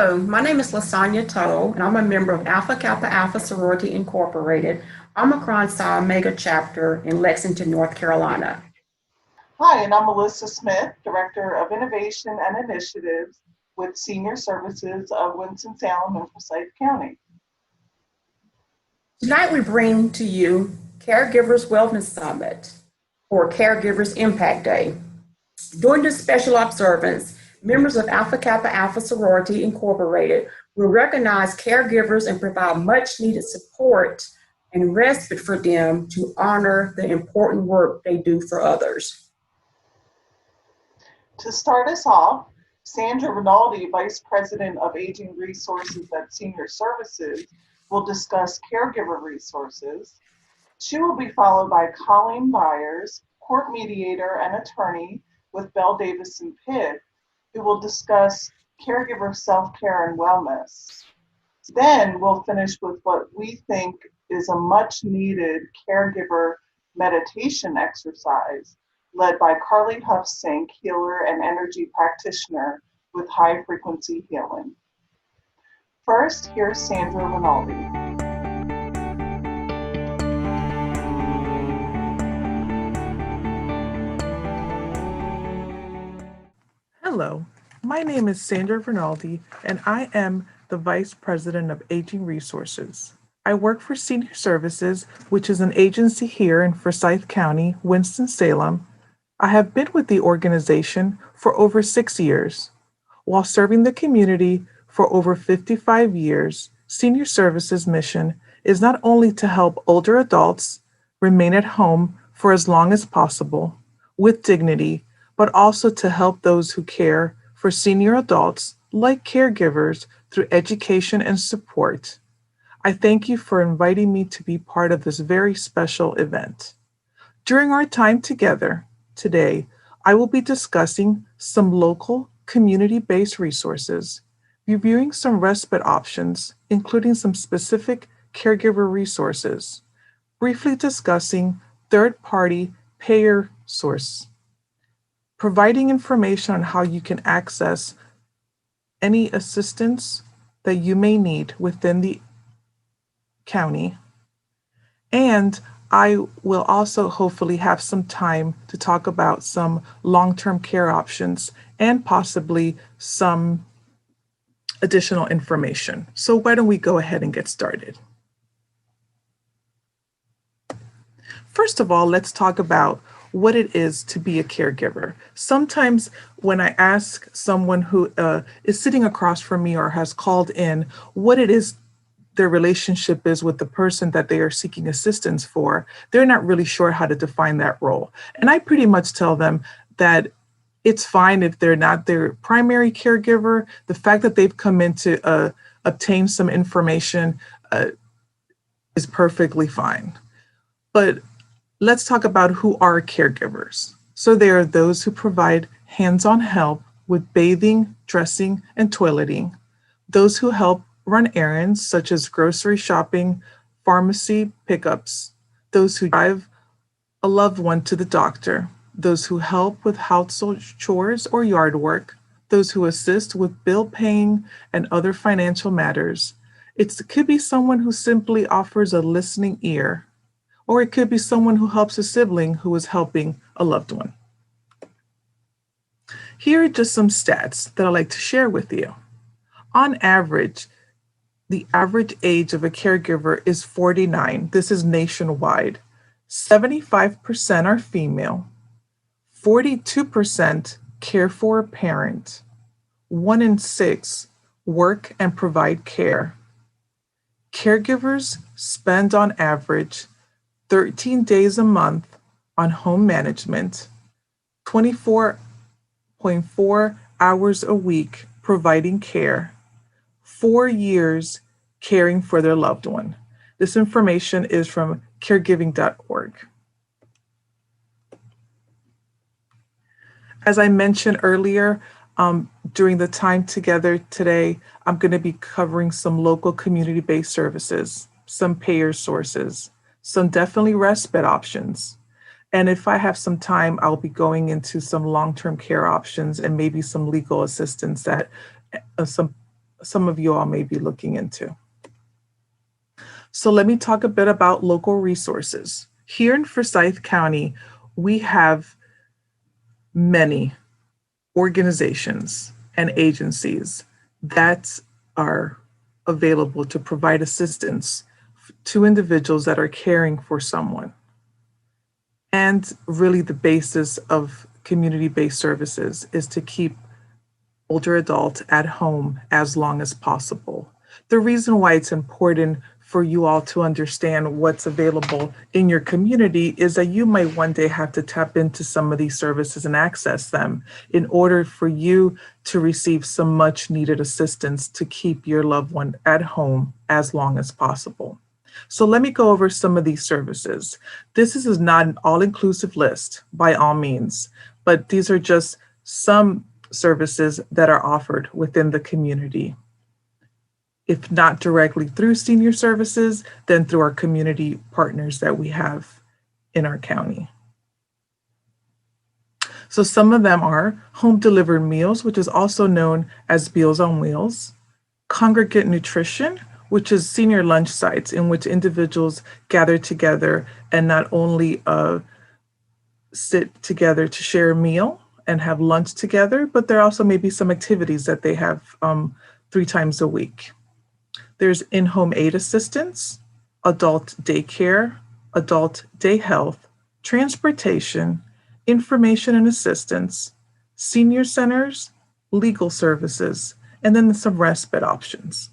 Hello, my name is Lasagna Toe, and I'm a member of Alpha Kappa Alpha Sorority Incorporated, Omicron Psi Omega chapter in Lexington, North Carolina. Hi, and I'm Melissa Smith, Director of Innovation and Initiatives with Senior Services of Winston-Salem and Forsyth County. Tonight we bring to you Caregivers Wellness Summit, or Caregivers Impact Day. During this special observance, members of Alpha Kappa Alpha Sorority Incorporated will recognize caregivers and provide much needed support and respite for them to honor the important work they do for others. To start us off, Sandra Rinaldi, Vice President of Aging Resources at Senior Services, will discuss caregiver resources. She will be followed by Colleen Byers, court mediator and attorney with Bell Davis and Pitt, who will discuss caregiver self-care and wellness. Then we'll finish with what we think is a much needed caregiver meditation exercise led by Carly Huffsink, healer and energy practitioner with High Frequency Healing. First, here's Sandra Rinaldi. Hello, my name is Sandra Rinaldi, and I am the Vice President of Aging Resources. I work for Senior Services, which is an agency here in Forsyth County, Winston-Salem. I have been with the organization for over 6 years. While serving the community for over 55 years, Senior Services' mission is not only to help older adults remain at home for as long as possible with dignity, but also to help those who care for senior adults, like caregivers, through education and support. I thank you for inviting me to be part of this very special event. During our time together today, I will be discussing some local community-based resources, reviewing some respite options, including some specific caregiver resources, briefly discussing third-party payer source, providing information on how you can access any assistance that you may need within the county. And I will also hopefully have some time to talk about some long-term care options and possibly some additional information. So why don't we go ahead and get started? First of all, let's talk about what it is to be a caregiver. Sometimes when I ask someone who is sitting across from me or has called in what it is their relationship is with the person that they are seeking assistance for, they're not really sure how to define that role. And I pretty much tell them that it's fine if they're not their primary caregiver. The fact that they've come in to obtain some information is perfectly fine. But let's talk about who are caregivers. So they are those who provide hands-on help with bathing, dressing, and toileting, those who help run errands such as grocery shopping, pharmacy pickups, those who drive a loved one to the doctor, those who help with household chores or yard work, those who assist with bill paying and other financial matters. It could be someone who simply offers a listening ear, or it could be someone who helps a sibling who is helping a loved one. Here are just some stats that I'd like to share with you. On average, the average age of a caregiver is 49. This is nationwide. 75% are female. 42% care for a parent. 1 in 6 work and provide care. Caregivers spend on average 13 days a month on home management, 24.4 hours a week providing care, 4 years caring for their loved one. This information is from caregiving.org. As I mentioned earlier, during the time together today, I'm going to be covering some local community-based services, some payer sources, some definitely respite options. And if I have some time, I'll be going into some long-term care options and maybe some legal assistance that some some of you all may be looking into. So let me talk a bit about local resources. Here in Forsyth County, we have many organizations and agencies that are available to provide assistance to individuals that are caring for someone. And really the basis of community-based services is to keep older adults at home as long as possible. The reason why it's important for you all to understand what's available in your community is that you might one day have to tap into some of these services and access them in order for you to receive some much needed assistance to keep your loved one at home as long as possible. So let me go over some of these services. This is not an all-inclusive list by all means, but these are just some services that are offered within the community. If not directly through senior services, then through our community partners that we have in our county. So some of them are home delivered meals, which is also known as Meals on Wheels, congregate nutrition, which is senior lunch sites in which individuals gather together and not only sit together to share a meal and have lunch together, but there also may be some activities that they have 3 times a week. There's in-home aid assistance, adult daycare, adult day health, transportation, information and assistance, senior centers, legal services, and then some respite options.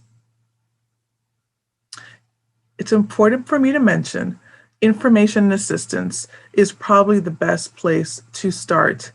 It's important for me to mention information and assistance is probably the best place to start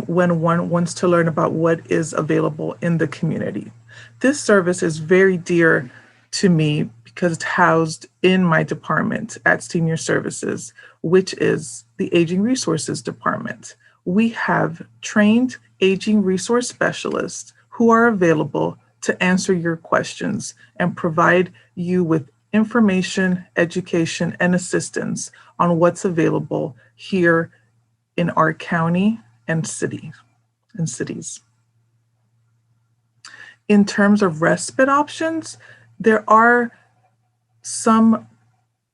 when one wants to learn about what is available in the community. This service is very dear to me because it's housed in my department at Senior Services, which is the Aging Resources Department. We have trained aging resource specialists who are available to answer your questions and provide you with information, education, and assistance on what's available here in our county and cities. In terms of respite options, there are some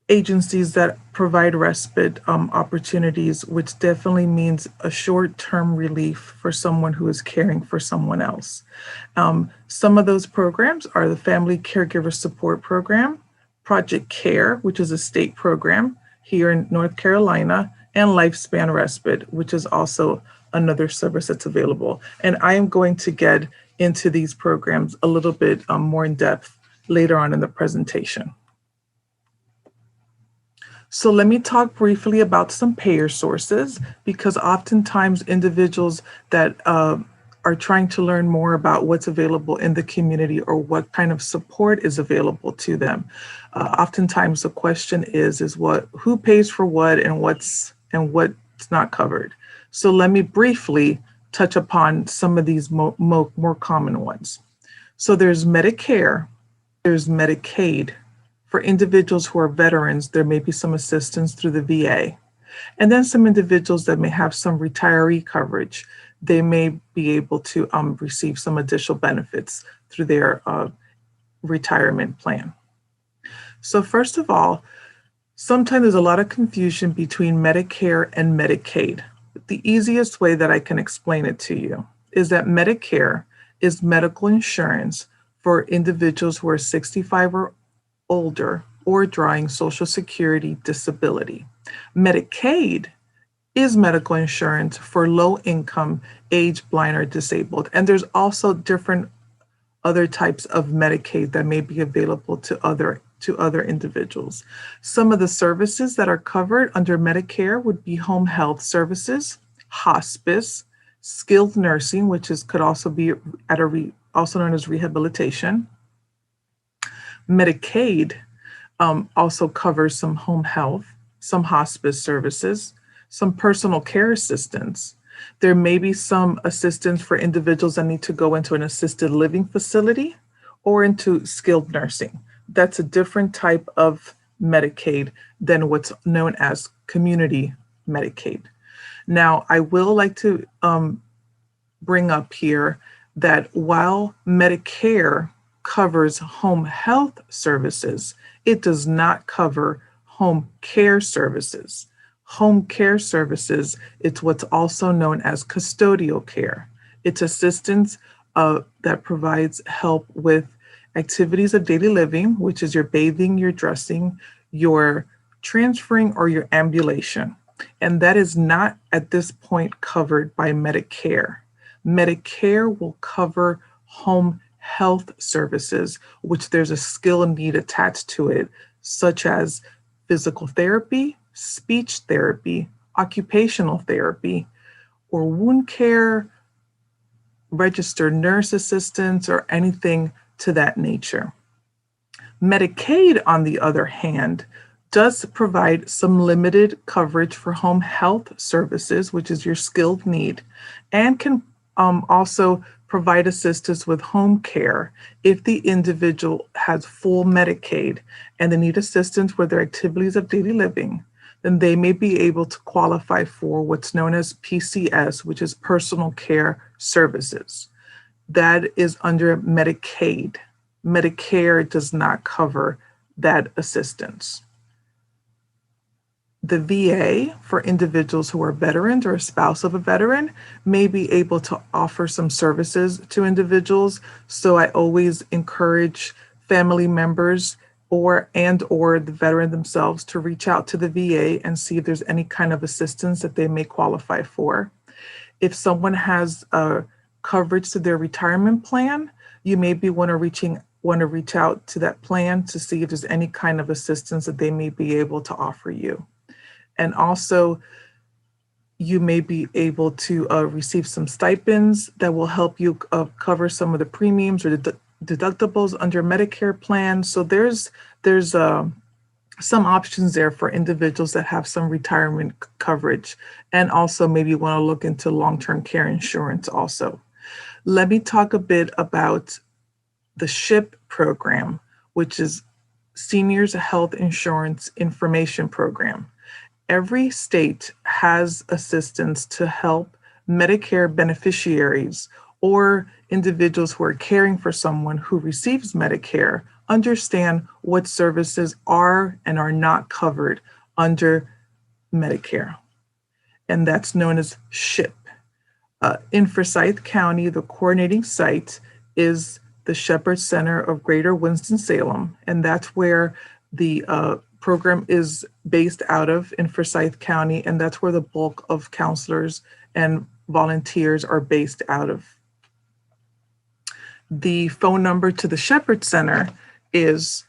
agencies that provide respite opportunities, which definitely means a short-term relief for someone who is caring for someone else. Some of those programs are the Family Caregiver Support Program, Project CARE, which is a state program here in North Carolina, and Lifespan Respite, which is also another service that's available. And I am going to get into these programs a little bit more in depth later on in the presentation. So let me talk briefly about some payer sources, because oftentimes individuals that are trying to learn more about what's available in the community or what kind of support is available to them. Oftentimes the question is who pays for what and what's not covered. So let me briefly touch upon some of these more common ones. So there's Medicare, there's Medicaid. For individuals who are veterans, there may be some assistance through the VA. And then some individuals that may have some retiree coverage, they may be able to receive some additional benefits through their retirement plan. So first of all, sometimes there's a lot of confusion between Medicare and Medicaid. The easiest way that I can explain it to you is that Medicare is medical insurance for individuals who are 65 or older or drawing Social Security disability. Medicaid is medical insurance for low income, age, blind, or disabled. And there's also different other types of Medicaid that may be available to other individuals. Some of the services that are covered under Medicare would be home health services, hospice, skilled nursing, which could also be also known as rehabilitation. Medicaid also covers some home health, some hospice services, some personal care assistance. There may be some assistance for individuals that need to go into an assisted living facility or into skilled nursing. That's a different type of Medicaid than what's known as community Medicaid. Now, I will like to bring up here that while Medicare covers home health services, it does not cover home care services. Home care services, it's what's also known as custodial care. It's assistance that provides help with activities of daily living, which is your bathing, your dressing, your transferring, or your ambulation. And that is not at this point covered by Medicare. Medicare will cover home health services, which there's a skill and need attached to it, such as physical therapy, speech therapy, occupational therapy, or wound care, registered nurse assistants, or anything to that nature. Medicaid, on the other hand, does provide some limited coverage for home health services, which is your skilled need, and can also provide assistance with home care if the individual has full Medicaid and they need assistance with their activities of daily living. Then they may be able to qualify for what's known as PCS, which is personal care services. That is under Medicaid. Medicare does not cover that assistance. The VA, for individuals who are veterans or a spouse of a veteran, may be able to offer some services to individuals. So I always encourage family members or the veteran themselves to reach out to the VA and see if there's any kind of assistance that they may qualify for. If someone has coverage to their retirement plan, you may want to reach out to that plan to see if there's any kind of assistance that they may be able to offer you. And also, you may be able to receive some stipends that will help you cover some of the premiums or deductibles under Medicare plans. So there's some options there for individuals that have some retirement coverage, and also maybe want to look into long-term care insurance also. Let me talk a bit about the SHIP program, which is Seniors Health Insurance Information Program. Every state has assistance to help Medicare beneficiaries or individuals who are caring for someone who receives Medicare understand what services are and are not covered under Medicare. And that's known as SHIP. In Forsyth County, the coordinating site is the Shepherd Center of Greater Winston-Salem, and that's where the program is based out of in Forsyth County, and that's where the bulk of counselors and volunteers are based out of. The phone number to the Shepherd Center is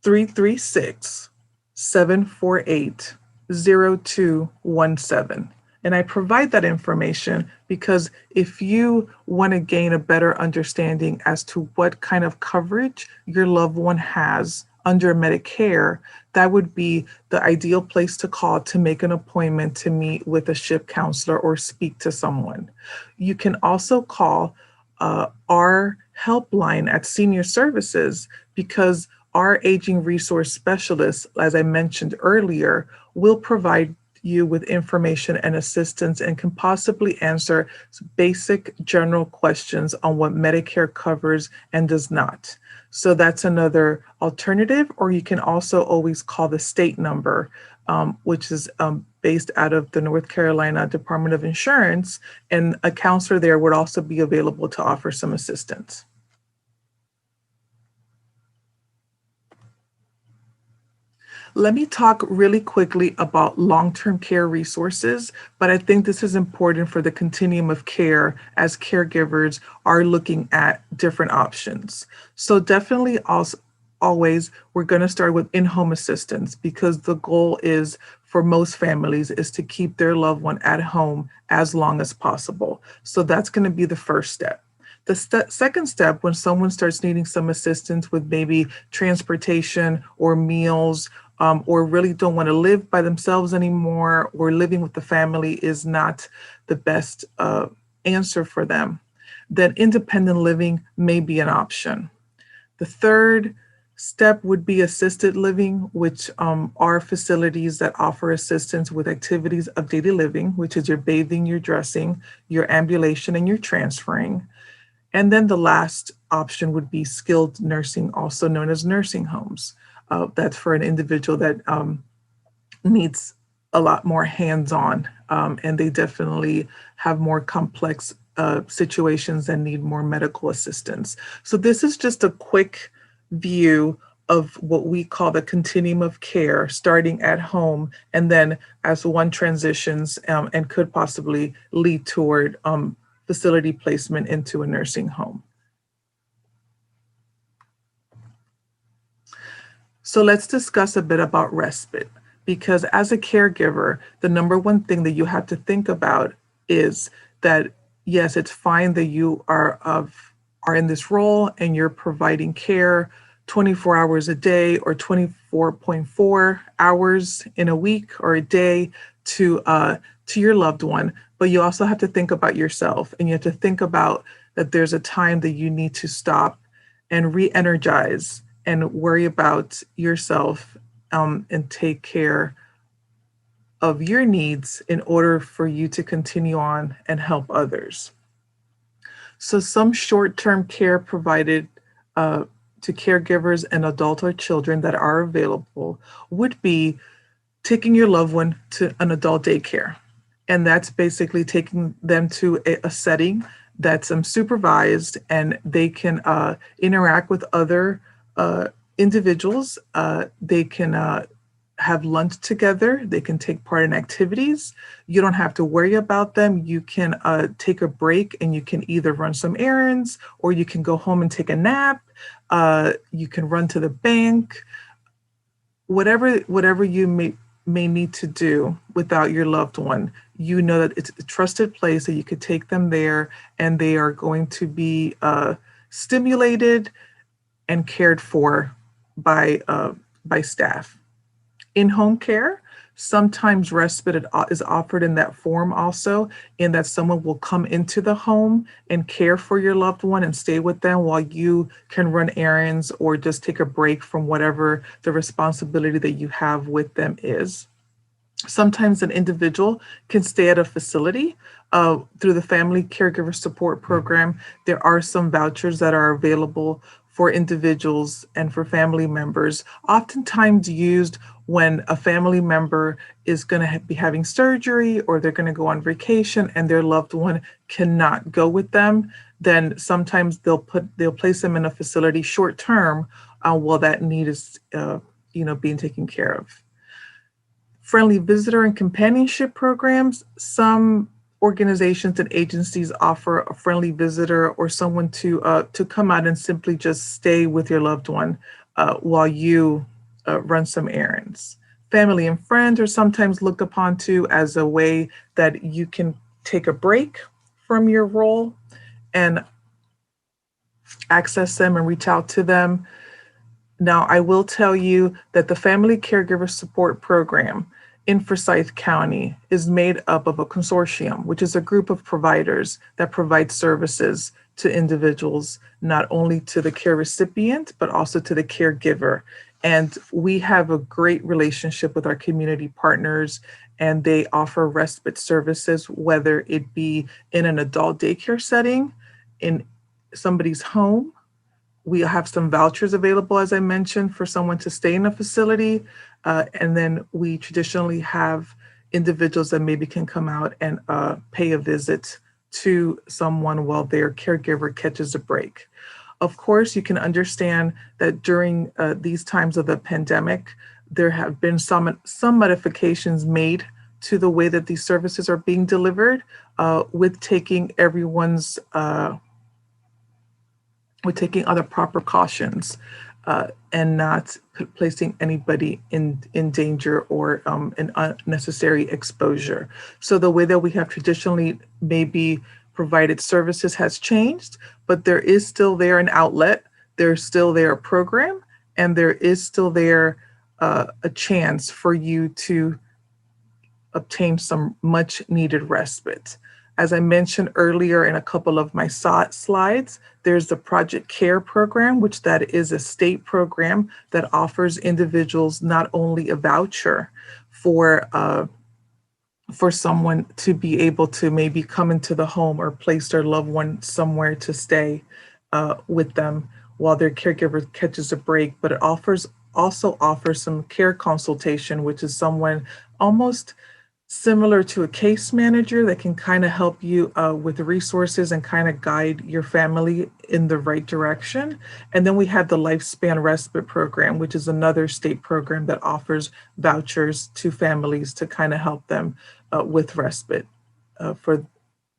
336-748-0217. And I provide that information because if you want to gain a better understanding as to what kind of coverage your loved one has under Medicare, that would be the ideal place to call to make an appointment to meet with a SHIP counselor or speak to someone. You can also call our helpline at Senior Services, because our aging resource specialists, as I mentioned earlier, will provide you with information and assistance and can possibly answer basic general questions on what Medicare covers and does not. So that's another alternative, or you can also always call the state number, which is based out of the North Carolina Department of Insurance, and a counselor there would also be available to offer some assistance. Let me talk really quickly about long-term care resources, but I think this is important for the continuum of care as caregivers are looking at different options. So definitely always, we're going to start with in-home assistance, because the goal is for most families is to keep their loved one at home as long as possible. So that's going to be the first step. The second step, when someone starts needing some assistance with maybe transportation or meals, or really don't want to live by themselves anymore, or living with the family is not the best answer for them, then independent living may be an option. The third step would be assisted living, which are facilities that offer assistance with activities of daily living, which is your bathing, your dressing, your ambulation, and your transferring. And then the last option would be skilled nursing, also known as nursing homes. That's for an individual that needs a lot more hands-on, and they definitely have more complex situations and need more medical assistance. So this is just a quick view of what we call the continuum of care, starting at home, and then as one transitions and could possibly lead toward facility placement into a nursing home. So let's discuss a bit about respite, because as a caregiver, the number one thing that you have to think about is that, yes, it's fine that you are in this role and you're providing care 24 hours a day or 24.4 hours in a week or a day to your loved one, but you also have to think about yourself, and you have to think about that there's a time that you need to stop and re-energize and worry about yourself and take care of your needs in order for you to continue on and help others. So some short-term care provided to caregivers and adult or children that are available would be taking your loved one to an adult daycare. And that's basically taking them to a setting that's supervised, and they can interact with other individuals. They can have lunch together. They can take part in activities. You don't have to worry about them. You can take a break, and you can either run some errands, or you can go home and take a nap. You can run to the bank. Whatever you may need to do without your loved one, you know that it's a trusted place that you could take them there, and they are going to be stimulated and cared for by staff. In-home care, sometimes respite is offered in that form also, in that someone will come into the home and care for your loved one and stay with them while you can run errands or just take a break from whatever the responsibility that you have with them is. Sometimes an individual can stay at a facility through the Family Caregiver Support Program. There are some vouchers that are available for individuals and for family members, oftentimes used when a family member is going to be having surgery or they're going to go on vacation and their loved one cannot go with them. Then sometimes they'll place them in a facility short term while that need is being taken care of. Friendly visitor and companionship programs. Some organizations and agencies offer a friendly visitor or someone to come out and simply just stay with your loved one while you run some errands. Family and friends are sometimes looked upon to as a way that you can take a break from your role and access them and reach out to them. Now, I will tell you that the Family Caregiver Support Program in Forsyth County is made up of a consortium, which is a group of providers that provide services to individuals, not only to the care recipient, but also to the caregiver. And we have a great relationship with our community partners, and they offer respite services, whether it be in an adult daycare setting, in somebody's home. We have some vouchers available, as I mentioned, for someone to stay in a facility. And then we traditionally have individuals that maybe can come out and pay a visit to someone while their caregiver catches a break. Of course, you can understand that during these times of the pandemic, there have been some modifications made to the way that these services are being delivered, with taking other proper cautions and not placing anybody in danger or an unnecessary exposure. So the way that we have traditionally maybe provided services has changed, but there is still there an outlet, there's still there a program, and there is still there a chance for you to obtain some much needed respite. As I mentioned earlier in a couple of my slides, there's the Project CARE program, which that is a state program that offers individuals not only a voucher for for someone to be able to maybe come into the home or place their loved one somewhere to stay with them while their caregiver catches a break. But it also offers some care consultation, which is someone almost similar to a case manager that can kind of help you with resources and kind of guide your family in the right direction. And then we have the Lifespan Respite Program, which is another state program that offers vouchers to families to kind of help them with respite for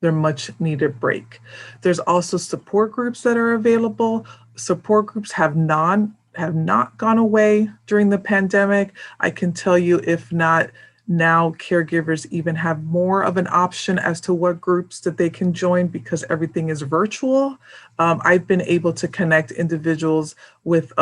their much needed break. There's also support groups that are available. Support groups have not gone away during the pandemic. I can tell you, if not, now caregivers even have more of an option as to what groups that they can join because everything is virtual. I've been able to connect individuals with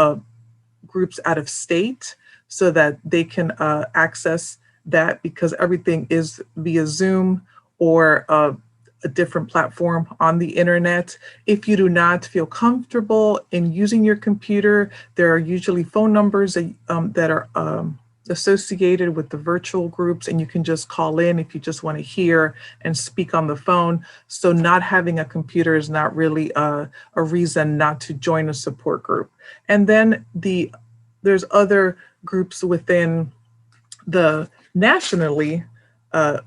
groups out of state so that they can access that because everything is via Zoom or a different platform on the internet. If you do not feel comfortable in using your computer, there are usually phone numbers that are associated with the virtual groups, and you can just call in if you just want to hear and speak on the phone. So not having a computer is not really a reason not to join a support group. And then there's other groups within the nationally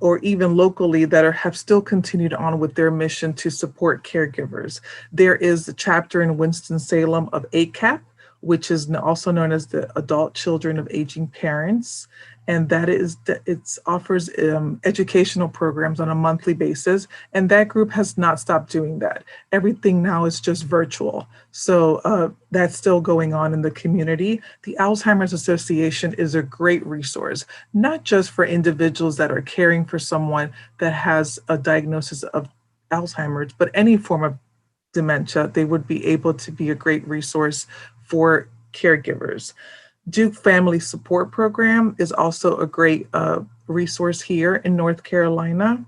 or even locally that have still continued on with their mission to support caregivers. There is the chapter in Winston-Salem of ACAP, which is also known as the Adult Children of Aging Parents. And it offers educational programs on a monthly basis. And that group has not stopped doing that. Everything now is just virtual. So that's still going on in the community. The Alzheimer's Association is a great resource, not just for individuals that are caring for someone that has a diagnosis of Alzheimer's, but any form of dementia. They would be able to be a great resource for caregivers. Duke Family Support Program is also a great resource here in North Carolina.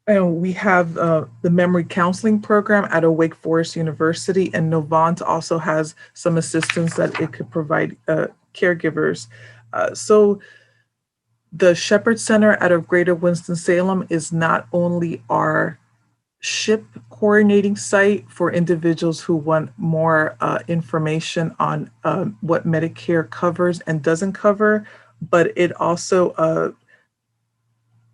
And we have the Memory Counseling Program at Wake Forest University, and Novant also has some assistance that it could provide caregivers. So the Shepherd Center out of Greater Winston-Salem is not only our SHIP coordinating site for individuals who want more information on what Medicare covers and doesn't cover, but it also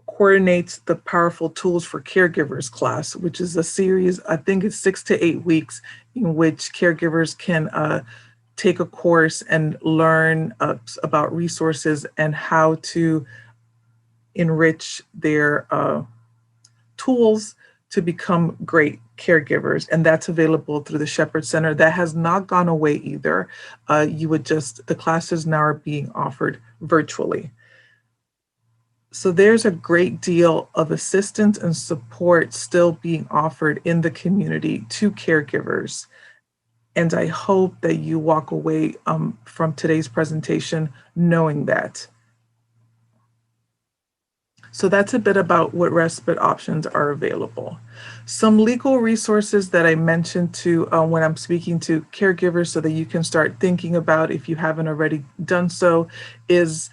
coordinates the Powerful Tools for Caregivers class, which is a series, I think it's 6 to 8 weeks, in which caregivers can take a course and learn about resources and how to enrich their tools to become great caregivers. And that's available through the Shepherd Center. That has not gone away either. The classes now are being offered virtually. So there's a great deal of assistance and support still being offered in the community to caregivers. And I hope that you walk away from today's presentation knowing that. So that's a bit about what respite options are available. Some legal resources that I mentioned to when I'm speaking to caregivers so that you can start thinking about, if you haven't already done so, is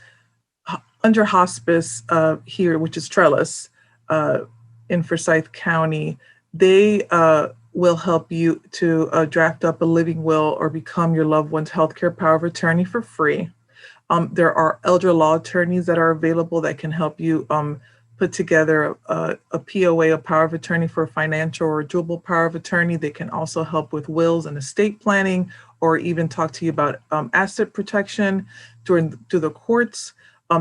under hospice here, which is Trellis in Forsyth County. They will help you to draft up a living will or become your loved one's healthcare power of attorney for free. There are elder law attorneys that are available that can help you put together a POA, a power of attorney for a financial or a durable power of attorney. They can also help with wills and estate planning, or even talk to you about asset protection through the courts.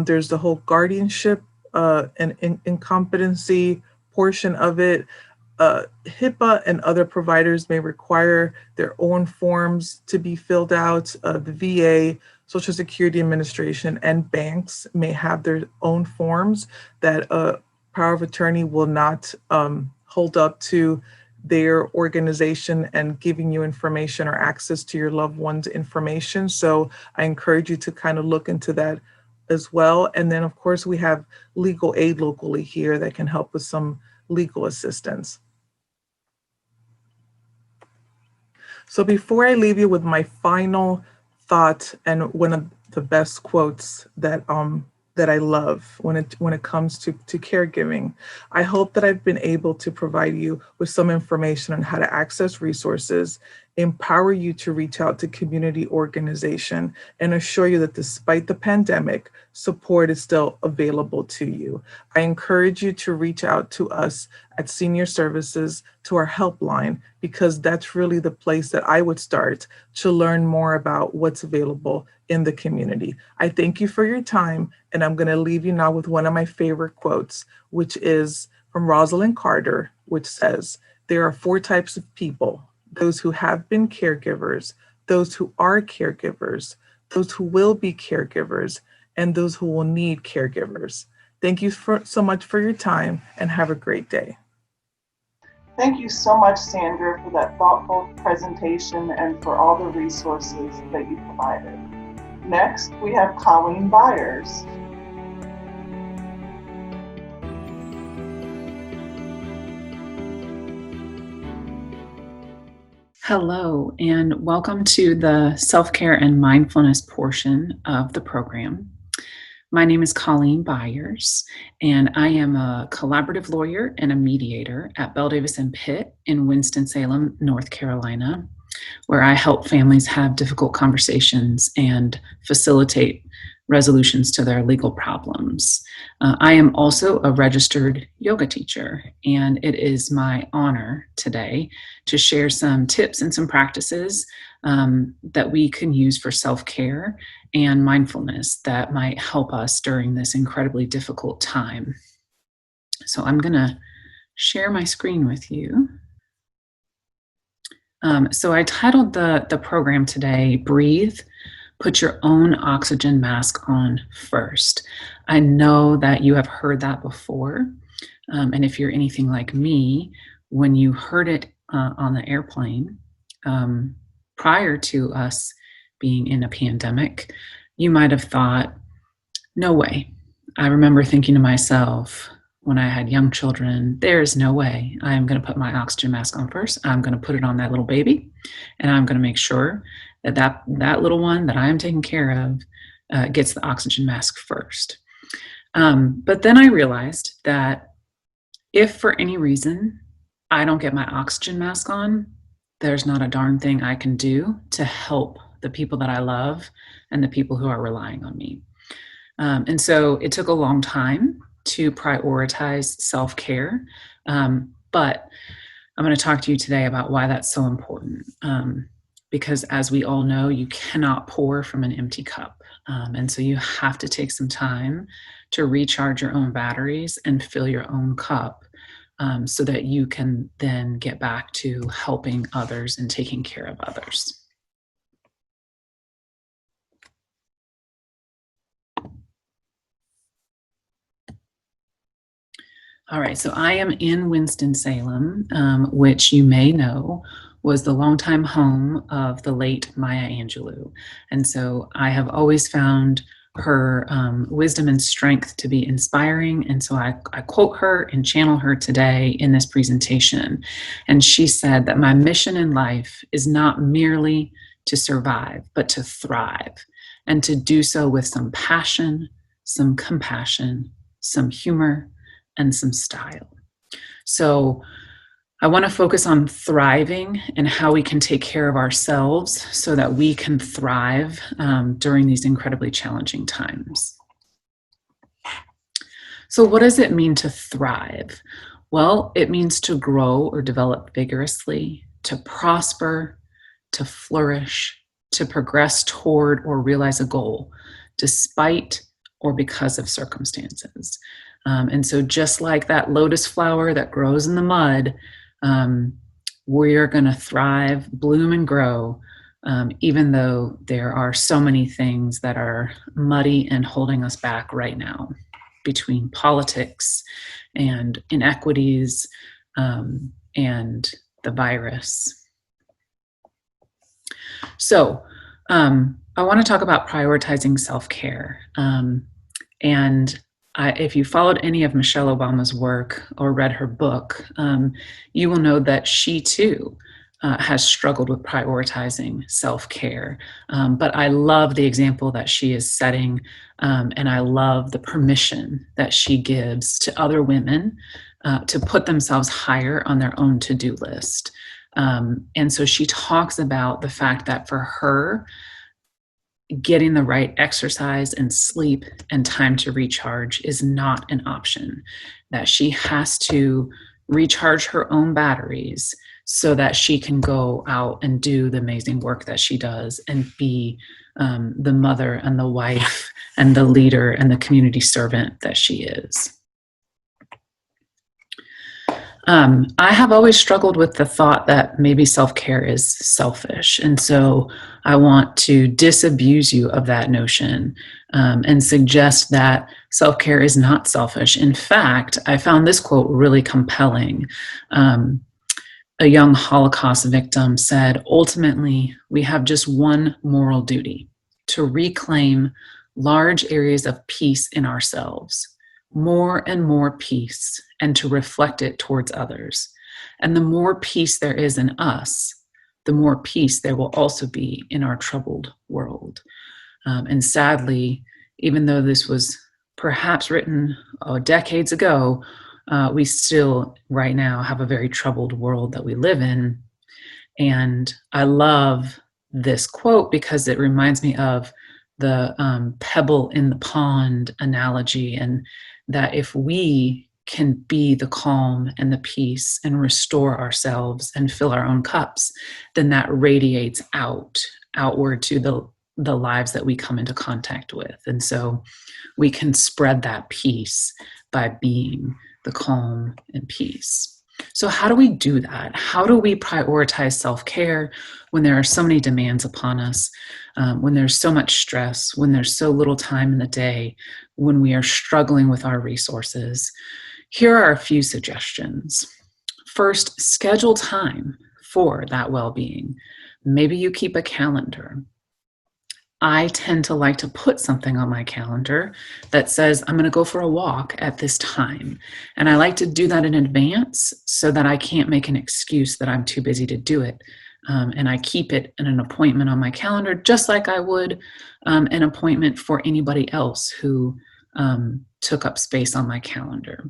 There's the whole guardianship and incompetency portion of it. HIPAA and other providers may require their own forms to be filled out. The VA, Social Security Administration, and banks may have their own forms that a power of attorney will not hold up to their organization and giving you information or access to your loved one's information. So I encourage you to kind of look into that as well. And then of course we have legal aid locally here that can help with some legal assistance. So before I leave you with my final thought and one of the best quotes that that I love when it comes to caregiving. I hope that I've been able to provide you with some information on how to access resources, empower you to reach out to community organization, and assure you that despite the pandemic, support is still available to you. I encourage you to reach out to us at Senior Services, to our helpline, because that's really the place that I would start to learn more about what's available in the community. I thank you for your time, and I'm going to leave you now with one of my favorite quotes, which is from Rosalind Carter, which says, "There are 4 types of people: those who have been caregivers, those who are caregivers, those who will be caregivers, and those who will need caregivers." Thank you so much for your time, and have a great day. Thank you so much, Sandra, for that thoughtful presentation and for all the resources that you provided. Next, we have Colleen Byers. Hello, and welcome to the Self-Care and Mindfulness portion of the program. My name is Colleen Byers, and I am a collaborative lawyer and a mediator at Bell Davis and Pitt in Winston-Salem, North Carolina, where I help families have difficult conversations and facilitate resolutions to their legal problems. I am also a registered yoga teacher, and it is my honor today to share some tips and some practices that we can use for self-care and mindfulness that might help us during this incredibly difficult time. So I'm going to share my screen with you. So I titled the program today, Breathe, Put Your Own Oxygen Mask On First. I know that you have heard that before. And if you're anything like me, when you heard it on the airplane, prior to us being in a pandemic, you might have thought, no way. I remember thinking to myself when I had young children, there's no way I am going to put my oxygen mask on first. I'm going to put it on that little baby, and I'm going to make sure that little one that I am taking care of gets the oxygen mask first. But then I realized that if for any reason I don't get my oxygen mask on, there's not a darn thing I can do to help the people that I love and the people who are relying on me. And so it took a long time to prioritize self-care, but I'm going to talk to you today about why that's so important. Because as we all know, you cannot pour from an empty cup. And so you have to take some time to recharge your own batteries and fill your own cup, so that you can then get back to helping others and taking care of others. All right, so I am in Winston-Salem, which you may know was the longtime home of the late Maya Angelou. And so I have always found her wisdom and strength to be inspiring. And so I quote her and channel her today in this presentation. And she said that my mission in life is not merely to survive, but to thrive, and to do so with some passion, some compassion, some humor, and some style. So I want to focus on thriving and how we can take care of ourselves so that we can thrive during these incredibly challenging times. So what does it mean to thrive? Well, it means to grow or develop vigorously, to prosper, to flourish, to progress toward or realize a goal, despite or because of circumstances. And so just like that lotus flower that grows in the mud, we're going to thrive, bloom, and grow, even though there are so many things that are muddy and holding us back right now, between politics and inequities and the virus. So I want to talk about prioritizing self-care. If you followed any of Michelle Obama's work or read her book, you will know that she too has struggled with prioritizing self-care. But I love the example that she is setting, and I love the permission that she gives to other women to put themselves higher on their own to-do list. And so she talks about the fact that for her, getting the right exercise and sleep and time to recharge is not an option, that she has to recharge her own batteries so that she can go out and do the amazing work that she does and be the mother and the wife and the leader and the community servant that she is. I have always struggled with the thought that maybe self-care is selfish. And so I want to disabuse you of that notion and suggest that self-care is not selfish. In fact, I found this quote really compelling. A young Holocaust victim said, "Ultimately, we have just one moral duty: to reclaim large areas of peace in ourselves, more and more peace, and to reflect it towards others. And the more peace there is in us, the more peace there will also be in our troubled world." And sadly, even though this was perhaps written decades ago, we still right now have a very troubled world that we live in. And I love this quote because it reminds me of the pebble in the pond analogy, and that if we can be the calm and the peace and restore ourselves and fill our own cups, then that radiates outward to the lives that we come into contact with. And so we can spread that peace by being the calm and peace. So how do we do that? How do we prioritize self-care when there are so many demands upon us, when there's so much stress, when there's so little time in the day, when we are struggling with our resources? Here are a few suggestions. First, schedule time for that well-being. Maybe you keep a calendar. I tend to like to put something on my calendar that says, I'm going to go for a walk at this time. And I like to do that in advance so that I can't make an excuse that I'm too busy to do it. And I keep it in an appointment on my calendar, just like I would an appointment for anybody else who took up space on my calendar.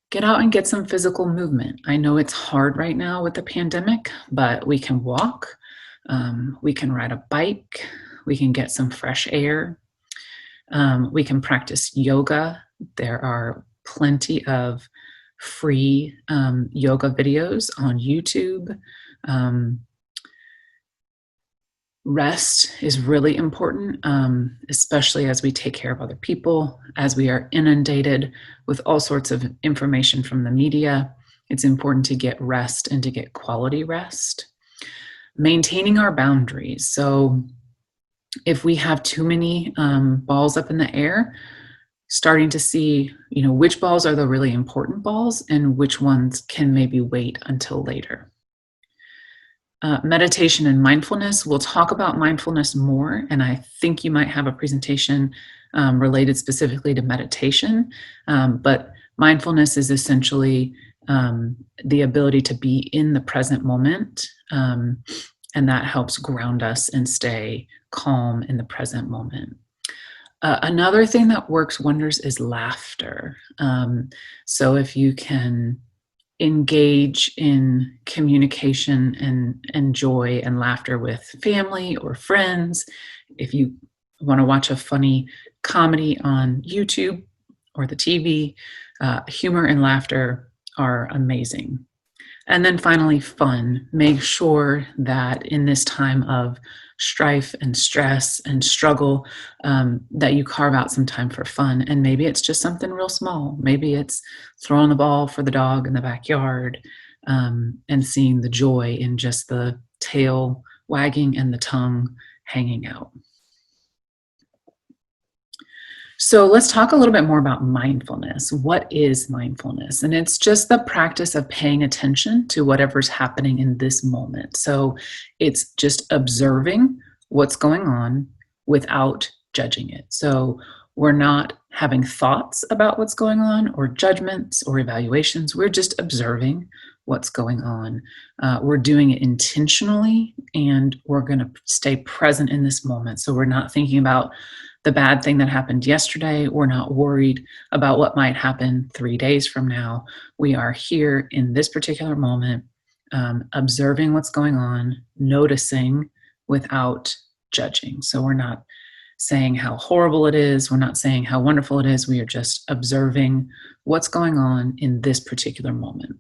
Get out and get some physical movement. I know it's hard right now with the pandemic, but we can walk, we can ride a bike, we can get some fresh air. We can practice yoga. There are plenty of free yoga videos on YouTube. Rest is really important, especially as we take care of other people, as we are inundated with all sorts of information from the media. It's important to get rest and to get quality rest. Maintaining our boundaries. So if we have too many balls up in the air, starting to see, which balls are the really important balls and which ones can maybe wait until later. Meditation and mindfulness. We'll talk about mindfulness more, and I think you might have a presentation related specifically to meditation, but mindfulness is essentially the ability to be in the present moment, and that helps ground us and stay calm in the present moment. Another thing that works wonders is laughter. So if you can engage in communication and joy and laughter with family or friends, if you want to watch a funny comedy on YouTube or the TV, humor and laughter are amazing. And then finally, fun. Make sure that in this time of strife and stress and struggle, that you carve out some time for fun. And maybe it's just something real small. Maybe it's throwing the ball for the dog in the backyard, and seeing the joy in just the tail wagging and the tongue hanging out. So let's talk a little bit more about mindfulness. What is mindfulness? And it's just the practice of paying attention to whatever's happening in this moment. So it's just observing what's going on without judging it. So we're not having thoughts about what's going on or judgments or evaluations. We're just observing what's going on. We're doing it intentionally, and we're going to stay present in this moment. So we're not thinking about the bad thing that happened yesterday. We're not worried about what might happen 3 days from now. We are here in this particular moment, observing what's going on, noticing without judging. So we're not saying how horrible it is. We're not saying how wonderful it is. We are just observing what's going on in this particular moment.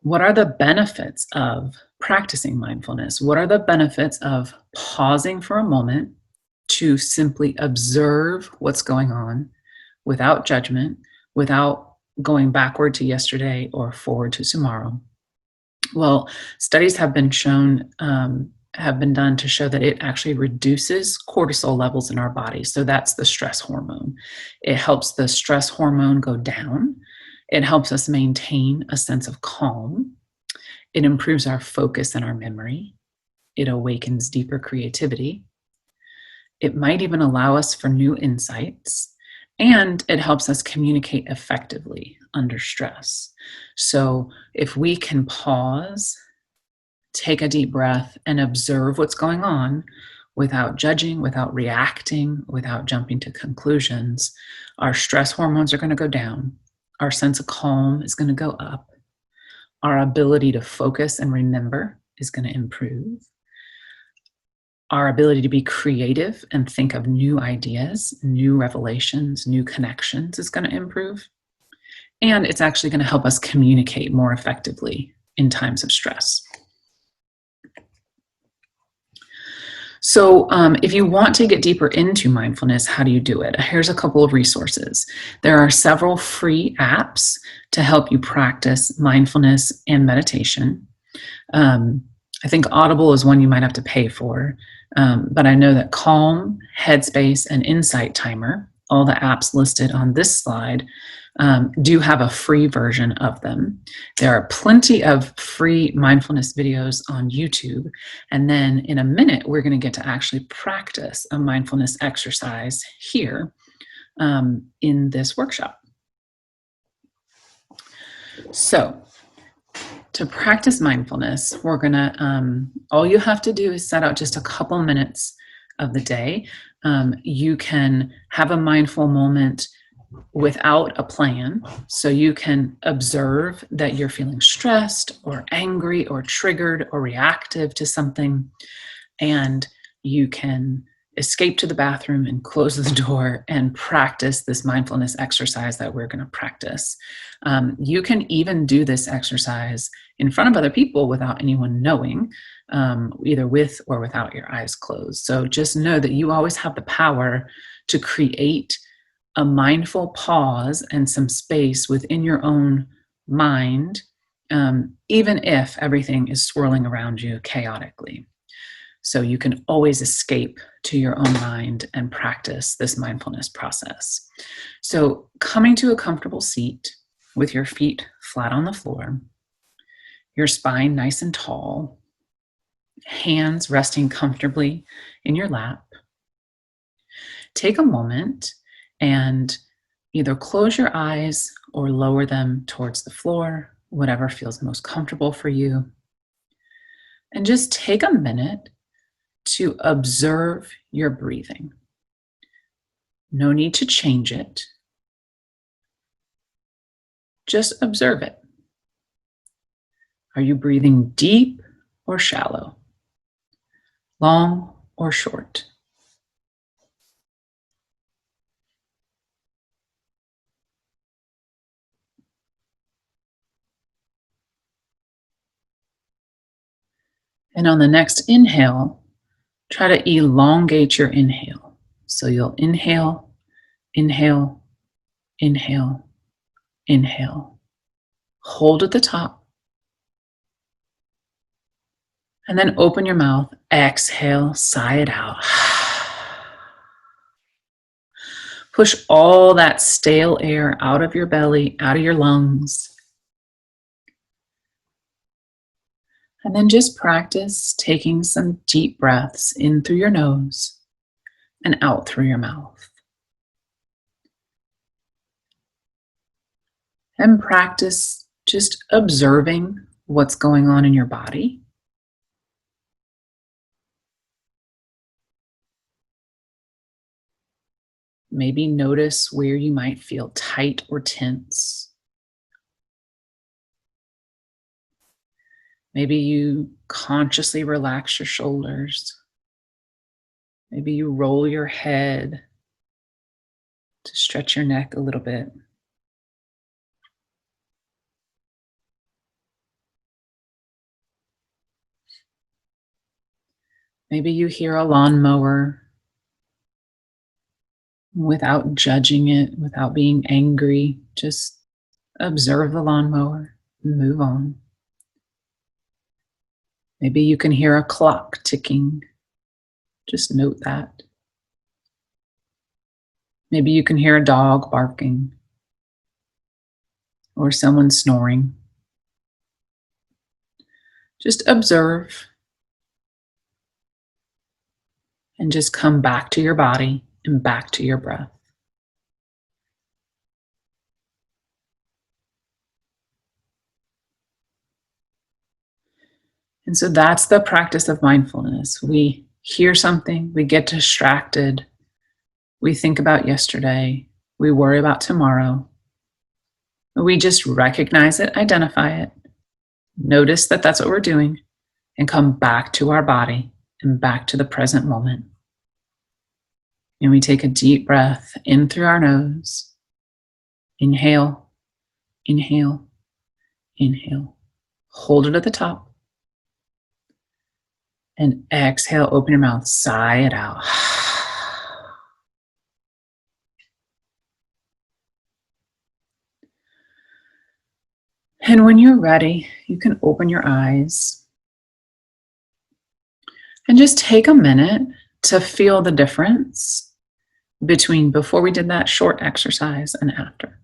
What are the benefits of practicing mindfulness? What are the benefits of pausing for a moment to simply observe what's going on without judgment, without going backward to yesterday or forward to tomorrow? Well, studies have been done to show that it actually reduces cortisol levels in our body. So that's the stress hormone. It helps the stress hormone go down. It helps us maintain a sense of calm. It improves our focus and our memory. It awakens deeper creativity. It might even allow us for new insights. And it helps us communicate effectively under stress. So if we can pause, take a deep breath, and observe what's going on without judging, without reacting, without jumping to conclusions, our stress hormones are going to go down. Our sense of calm is going to go up. Our ability to focus and remember is going to improve. Our ability to be creative and think of new ideas, new revelations, new connections is going to improve. And it's actually going to help us communicate more effectively in times of stress. So if you want to get deeper into mindfulness, how do you do it? Here's a couple of resources. There are several free apps to help you practice mindfulness and meditation. I think Audible is one you might have to pay for, but I know that Calm, Headspace, and Insight Timer, all the apps listed on this slide, do have a free version of them. There are plenty of free mindfulness videos on YouTube. And then in a minute, we're going to get to actually practice a mindfulness exercise here in this workshop. So to practice mindfulness, we're going to, all you have to do is set out just a couple minutes of the day. You can have a mindful moment without a plan. So you can observe that you're feeling stressed or angry or triggered or reactive to something, and you can escape to the bathroom and close the door and practice this mindfulness exercise that we're going to practice. You can even do this exercise in front of other people without anyone knowing, either with or without your eyes closed. So just know that you always have the power to create a mindful pause and some space within your own mind, even if everything is swirling around you chaotically. So you can always escape to your own mind and practice this mindfulness process. So coming to a comfortable seat with your feet flat on the floor, your spine nice and tall, hands resting comfortably in your lap. Take a moment and either close your eyes or lower them towards the floor, whatever feels most comfortable for you. And just take a minute to observe your breathing. No need to change it. Just observe it. Are you breathing deep or shallow? Long or short? And on the next inhale, try to elongate your inhale. So you'll inhale, inhale, inhale, inhale. Hold at the top. And then open your mouth, exhale, sigh it out. Push all that stale air out of your belly, out of your lungs. And then just practice taking some deep breaths in through your nose and out through your mouth. and practice just observing what's going on in your body. Maybe notice where you might feel tight or tense. Maybe you consciously relax your shoulders. Maybe you roll your head to stretch your neck a little bit. Maybe you hear a lawnmower without judging it, without being angry. Just observe the lawnmower and move on. Maybe you can hear a clock ticking. Just note that. Maybe you can hear a dog barking or someone snoring. Just observe and just come back to your body and back to your breath. And so that's the practice of mindfulness. We hear something, we get distracted, we think about yesterday, we worry about tomorrow. We just recognize it, identify it, notice that that's what we're doing, and come back to our body and back to the present moment. And we take a deep breath in through our nose. Inhale, inhale, inhale. Hold it at the top. And exhale, open your mouth, sigh it out. And when you're ready, you can open your eyes and just take a minute to feel the difference between before we did that short exercise and after.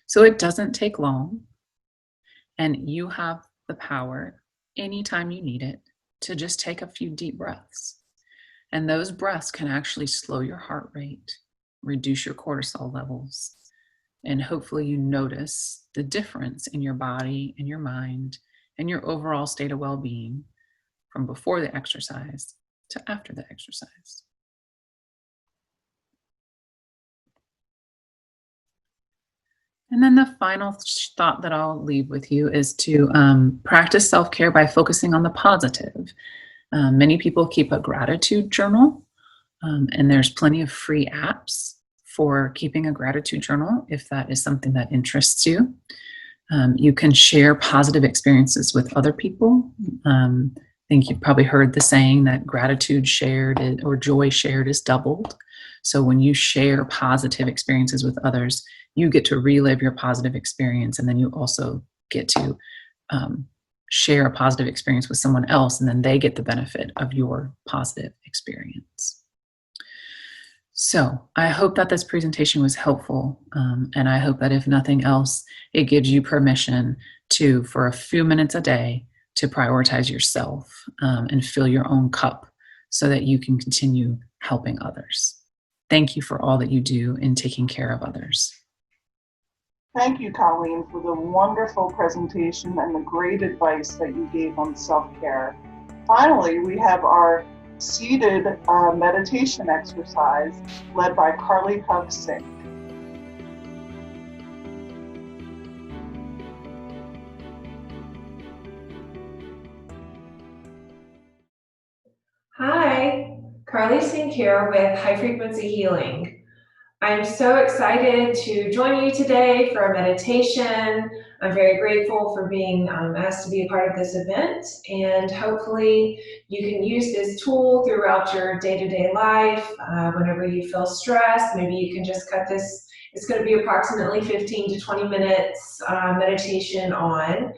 So it doesn't take long, and you have the power anytime you need it to just take a few deep breaths. And those breaths can actually slow your heart rate, reduce your cortisol levels, and hopefully you notice the difference in your body and your mind and your overall state of well-being from before the exercise to after the exercise. And then the final thought that I'll leave with you is to practice self-care by focusing on the positive. Many people keep a gratitude journal, and there's plenty of free apps for keeping a gratitude journal if that is something that interests you. You can share positive experiences with other people. I think you've probably heard the saying that gratitude shared or joy shared is doubled. So when you share positive experiences with others, you get to relive your positive experience, and then you also get to share a positive experience with someone else, and then they get the benefit of your positive experience. So I hope that this presentation was helpful, and I hope that if nothing else, it gives you permission to, for a few minutes a day, to prioritize yourself and fill your own cup so that you can continue helping others. Thank you for all that you do in taking care of others. Thank you, Colleen, for the wonderful presentation and the great advice that you gave on self-care. Finally, we have our seated meditation exercise led by Carly Huff Singh. Hi, Carly Singh here with High Frequency Healing. I'm so excited to join you today for a meditation. I'm very grateful for being asked to be a part of this event, and hopefully you can use this tool throughout your day-to-day life. Whenever you feel stressed, maybe you can just cut this. It's going to be approximately 15 to 20 minutes meditation on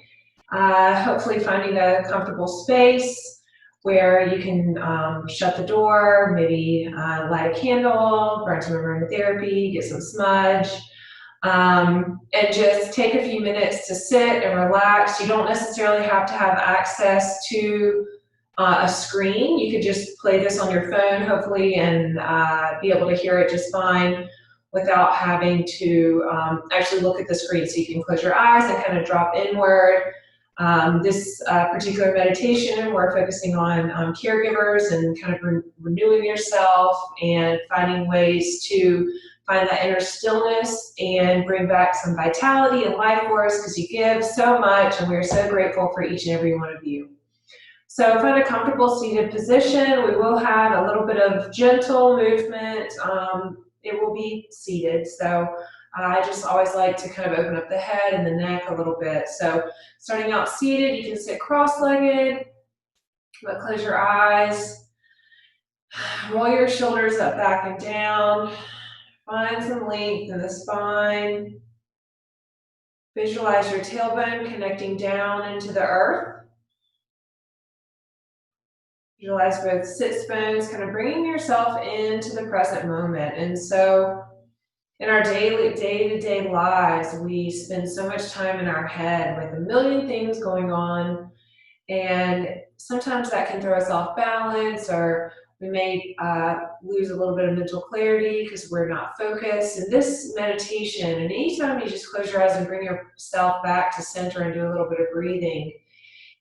hopefully finding a comfortable space where you can shut the door, maybe light a candle, burn some aromatherapy, get some smudge, and just take a few minutes to sit and relax. You don't necessarily have to have access to a screen. You could just play this on your phone, hopefully, and be able to hear it just fine. without having to actually look at the screen. So you can close your eyes and kind of drop inward. This particular meditation, we're focusing on caregivers and kind of renewing yourself and finding ways to find that inner stillness and bring back some vitality and life force, because you give so much and we're so grateful for each and every one of you. So find a comfortable seated position. We will have a little bit of gentle movement. It will be seated. So I just always like to kind of open up the head and the neck a little bit. So starting out seated, you can sit cross-legged, but close your eyes. Roll your shoulders up, back, and down. Find some length in the spine. Visualize your tailbone connecting down into the earth. Visualize both sits bones, kind of bringing yourself into the present moment. And so in our day-to-day lives, we spend so much time in our head with a million things going on, and sometimes that can throw us off balance, or we may lose a little bit of mental clarity because we're not focused. And this meditation, and anytime you just close your eyes and bring yourself back to center and do a little bit of breathing,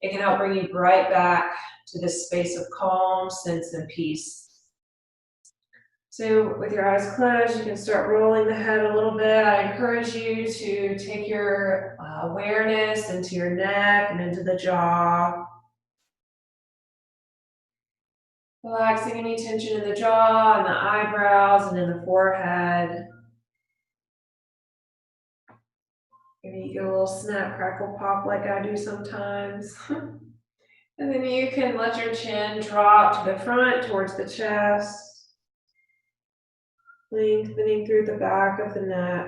it can help bring you right back to this space of calm, sense, and peace. So with your eyes closed, you can start rolling the head a little bit. I encourage you to take your awareness into your neck and into the jaw. Relaxing any tension in the jaw and the eyebrows and in the forehead. Maybe you get a little snap, crackle, pop like I do sometimes. And then you can let your chin drop to the front towards the chest. Lengthening through the back of the neck.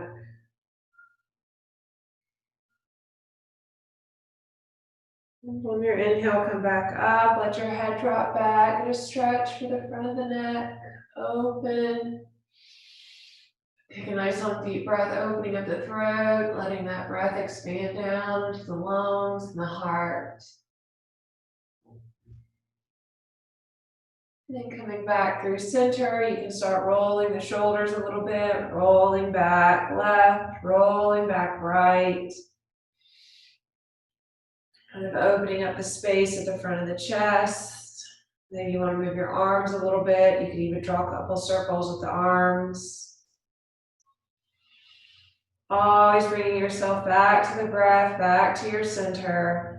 And on your inhale, come back up, let your head drop back, just stretch for the front of the neck, open. Take a nice long deep breath, opening up the throat, letting that breath expand down to the lungs and the heart. And then coming back through center, you can start rolling the shoulders a little bit, rolling back left, rolling back right. Kind of opening up the space at the front of the chest. Then you want to move your arms a little bit. You can even draw a couple circles with the arms. Always bringing yourself back to the breath, back to your center.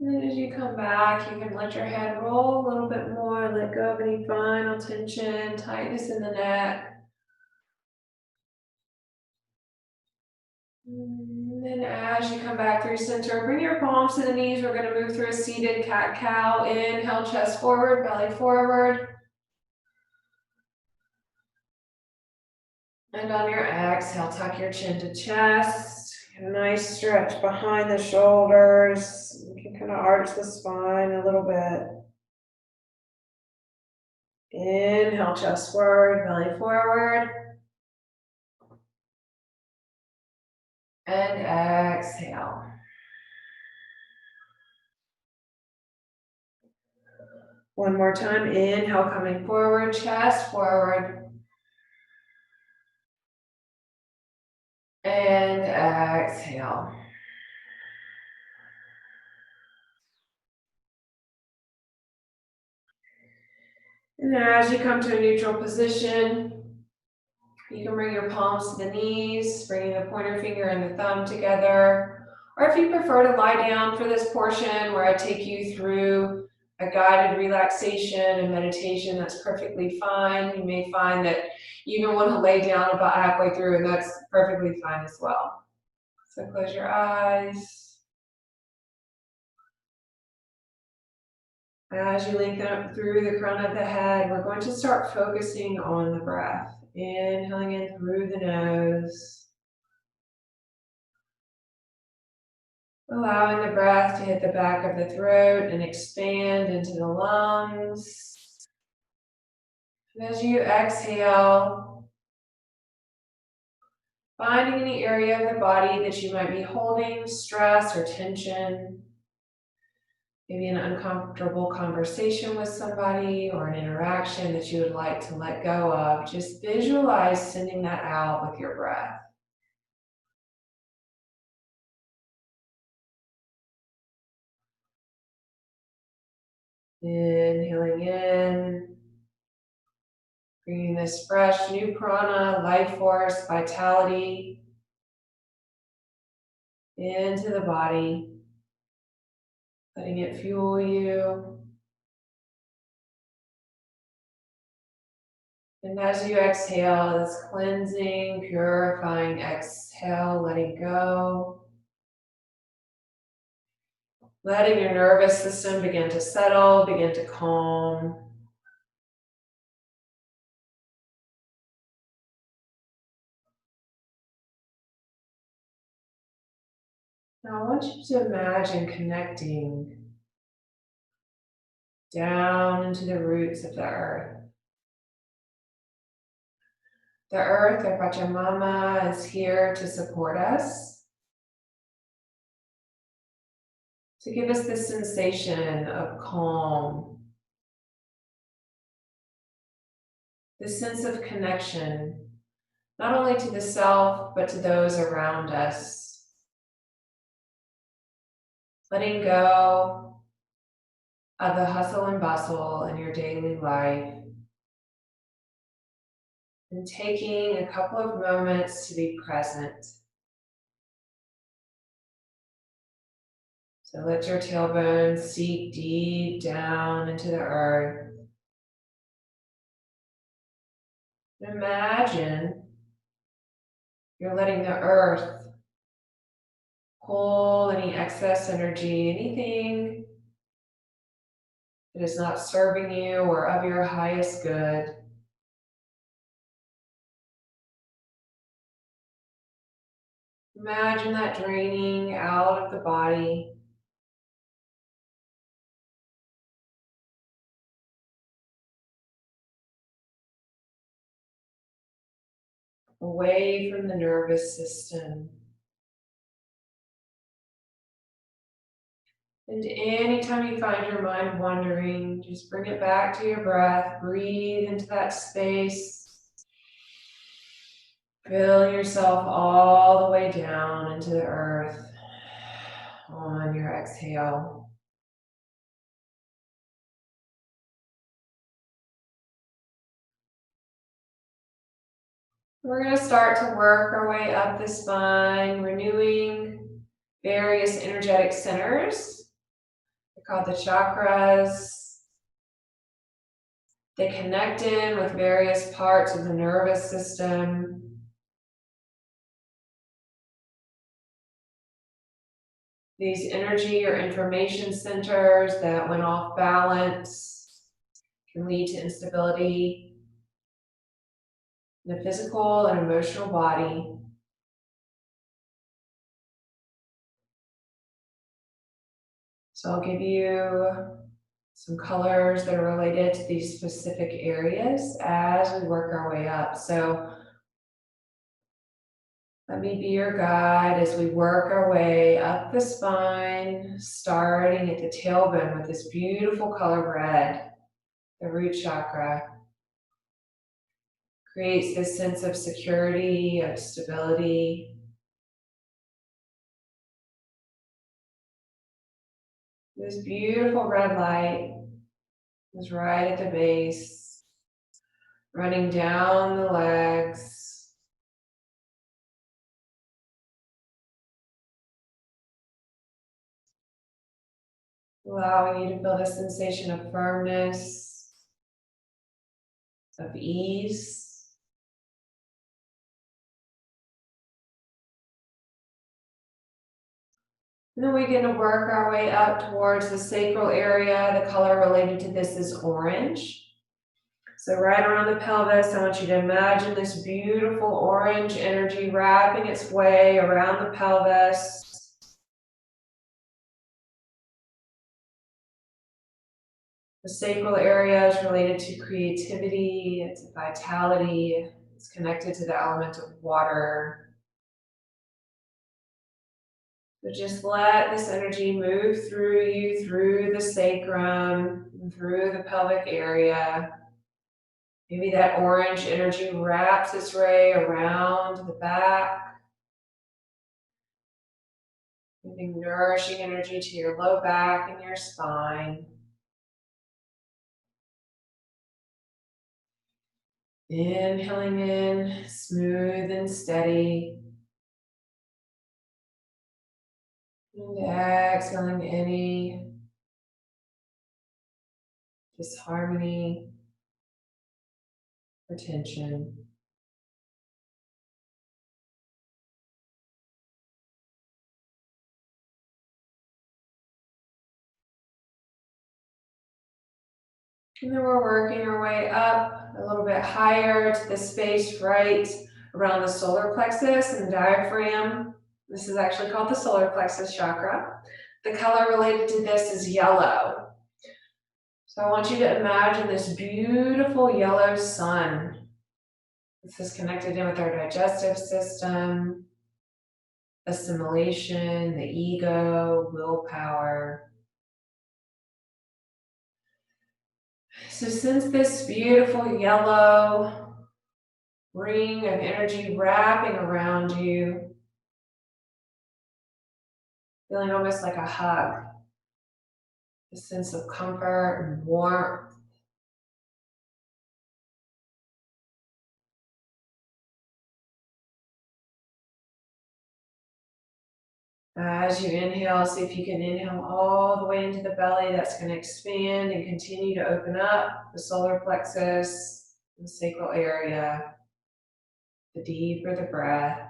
And then as you come back, you can let your head roll a little bit more, let go of any final tension, tightness in the neck. And then as you come back through center, bring your palms to the knees. We're going to move through a seated cat-cow. Inhale, chest forward, belly forward. And on your exhale, tuck your chin to chest. Get a nice stretch behind the shoulders. You can kind of arch the spine a little bit. Inhale, chest forward, belly forward. And exhale. One more time. Inhale, coming forward, chest forward. And exhale. And as you come to a neutral position, you can bring your palms to the knees, bringing the pointer finger and the thumb together. Or if you prefer to lie down for this portion where I take you through a guided relaxation and meditation, that's perfectly fine. You may find that you even want to lay down about halfway through, and that's perfectly fine as well. So close your eyes. As you lengthen up through the crown of the head, we're going to start focusing on the breath. Inhaling in through the nose. Allowing the breath to hit the back of the throat and expand into the lungs. And as you exhale, finding any area of the body that you might be holding stress or tension. Maybe an uncomfortable conversation with somebody or an interaction that you would like to let go of. Just visualize sending that out with your breath. Inhaling in, bringing this fresh, new prana, life force, vitality into the body, letting it fuel you. And as you exhale, this cleansing, purifying exhale, letting go. Letting your nervous system begin to settle, begin to calm. Now I want you to imagine connecting down into the roots of the earth. The earth, our Pachamama, is here to support us, to give us this sensation of calm, this sense of connection, not only to the self, but to those around us. Letting go of the hustle and bustle in your daily life, and taking a couple of moments to be present. So let your tailbone sink deep down into the earth. Imagine you're letting the earth pull any excess energy, anything that is not serving you or of your highest good. Imagine that draining out of the body. Away from the nervous system. And anytime you find your mind wandering, just bring it back to your breath. Breathe into that space. Fill yourself all the way down into the earth on your exhale. We're going to start to work our way up the spine, renewing various energetic centers. They're called the chakras. They connect in with various parts of the nervous system. These energy or information centers that, when off balance, can lead to instability in the physical and emotional body. So I'll give you some colors that are related to these specific areas as we work our way up. So let me be your guide as we work our way up the spine, starting at the tailbone with this beautiful color red, the root chakra. Creates this sense of security, of stability. This beautiful red light is right at the base, running down the legs, allowing you to feel a sensation of firmness, of ease. And then we begin to work our way up towards the sacral area. The color related to this is orange. So right around the pelvis, I want you to imagine this beautiful orange energy wrapping its way around the pelvis. The sacral area is related to creativity, it's vitality, it's connected to the element of water. So just let this energy move through you, through the sacrum, through the pelvic area. Maybe that orange energy wraps its way around the back, giving nourishing energy to your low back and your spine. Inhaling in, smooth and steady. And exhaling any disharmony or tension. And then we're working our way up a little bit higher to the space right around the solar plexus and diaphragm. This is actually called the solar plexus chakra. The color related to this is yellow. So I want you to imagine this beautiful yellow sun. This is connected in with our digestive system, assimilation, the ego, willpower. So since this beautiful yellow ring of energy wrapping around you, feeling almost like a hug, a sense of comfort and warmth. As you inhale, see if you can inhale all the way into the belly. That's going to expand and continue to open up the solar plexus, the sacral area. The deeper the breath.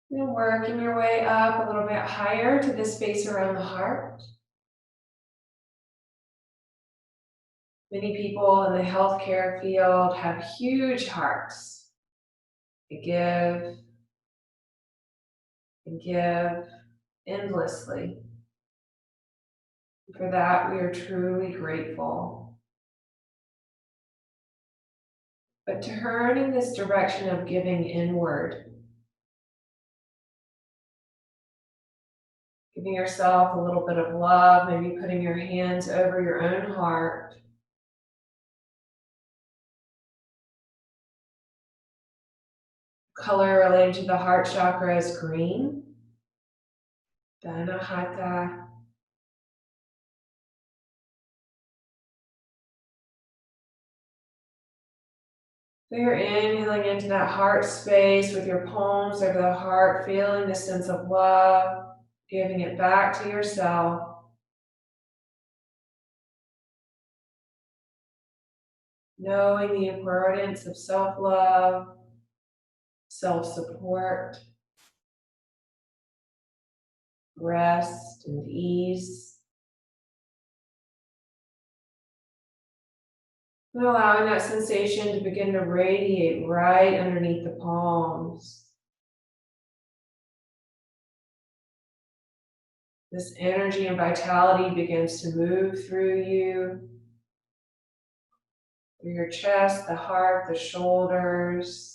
And working your way up a little bit higher to the space around the heart. Many people in the healthcare field have huge hearts. They give and give endlessly. For that, we are truly grateful. But turn in this direction of giving inward, giving yourself a little bit of love, maybe putting your hands over your own heart. Color related to the heart chakra is green. Dhanahata. So you're inhaling into that heart space with your palms over the heart, feeling the sense of love, giving it back to yourself. Knowing the importance of self-love, self-support, rest and ease. And allowing that sensation to begin to radiate right underneath the palms. This energy and vitality begins to move through you, through your chest, the heart, the shoulders.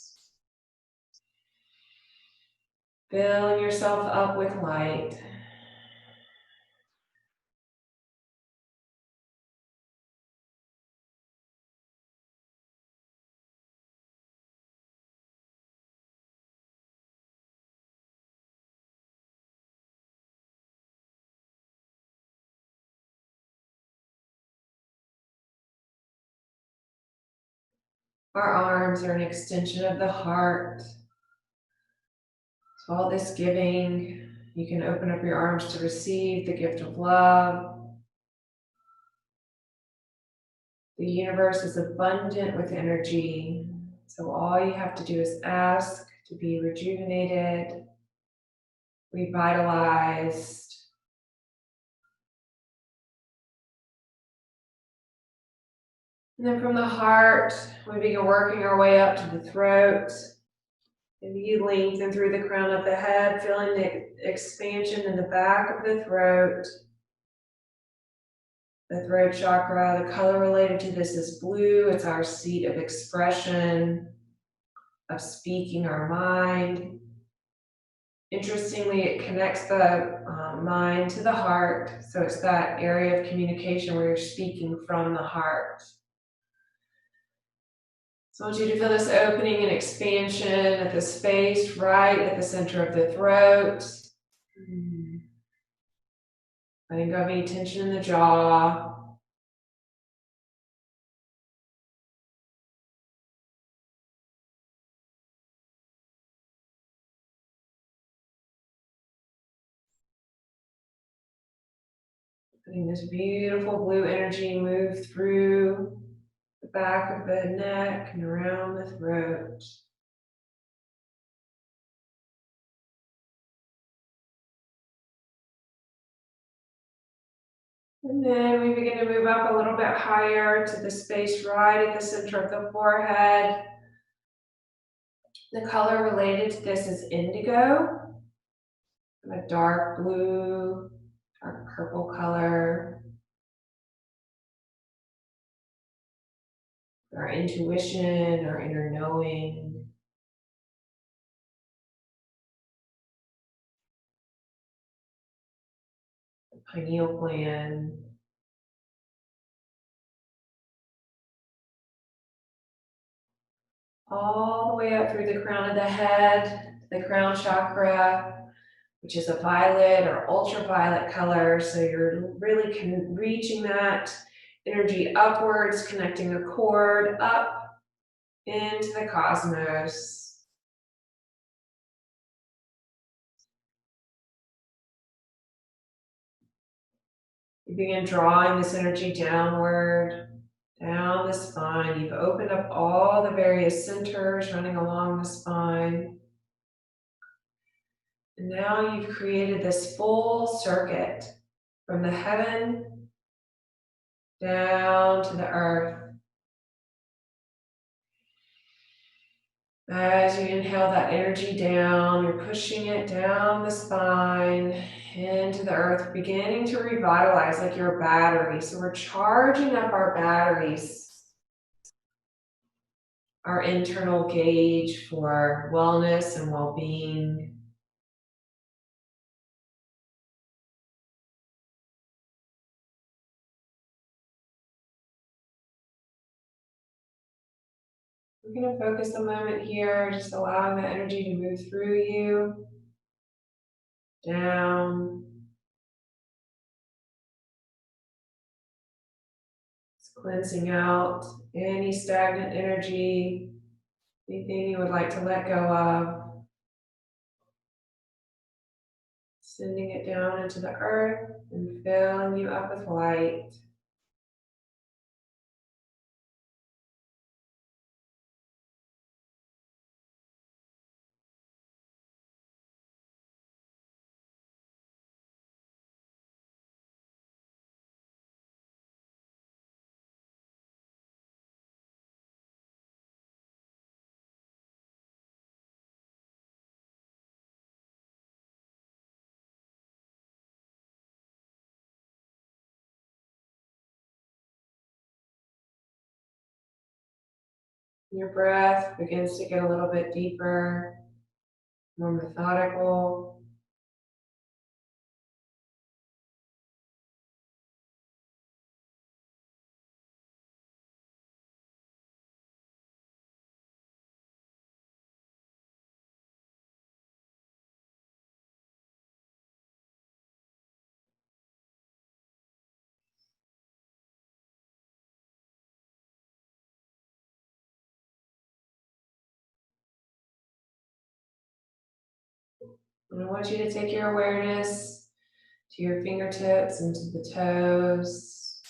Filling yourself up with light. Our arms are an extension of the heart. So all this giving, you can open up your arms to receive the gift of love. The universe is abundant with energy. So all you have to do is ask to be rejuvenated, revitalized. And then from the heart, we begin working our way up to the throat. Maybe you lengthen through the crown of the head, feeling the expansion in the back of the throat. the throat chakra. The color related to this is blue. It's our seat of expression, of speaking our mind. Interestingly, it connects the mind to the heart. So it's that area of communication where you're speaking from the heart. So I want you to feel this opening and expansion at the space right at the center of the throat. Letting go of any tension in the jaw. Letting this beautiful blue energy move through the back of the neck and around the throat. And then we begin to move up a little bit higher to the space right at the center of the forehead. The color related to this is indigo, a dark blue, dark purple color. Our intuition, our inner knowing. The pineal gland. All the way up through the crown of the head, the crown chakra, which is a violet or ultraviolet color. So you're really reaching that energy upwards, connecting the cord up into the cosmos. You begin drawing this energy downward, down the spine. You've opened up all the various centers running along the spine. And now you've created this full circuit from the heaven down to the earth. As you inhale that energy down, you're pushing it down the spine into the earth, beginning to revitalize like your battery. So we're charging up our batteries, our internal gauge for wellness and well-being. We're going to focus a moment here, just allowing the energy to move through you, down. It's cleansing out any stagnant energy, anything you would like to let go of. Sending it down into the earth and filling you up with light. Your breath begins to get a little bit deeper, more methodical. And I want you to take your awareness to your fingertips and to the toes.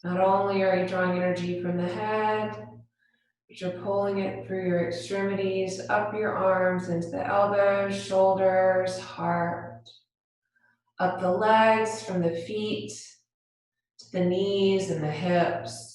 Not only are you drawing energy from the head, but you're pulling it through your extremities, up your arms, into the elbows, shoulders, heart, up the legs, from the feet to the knees and the hips.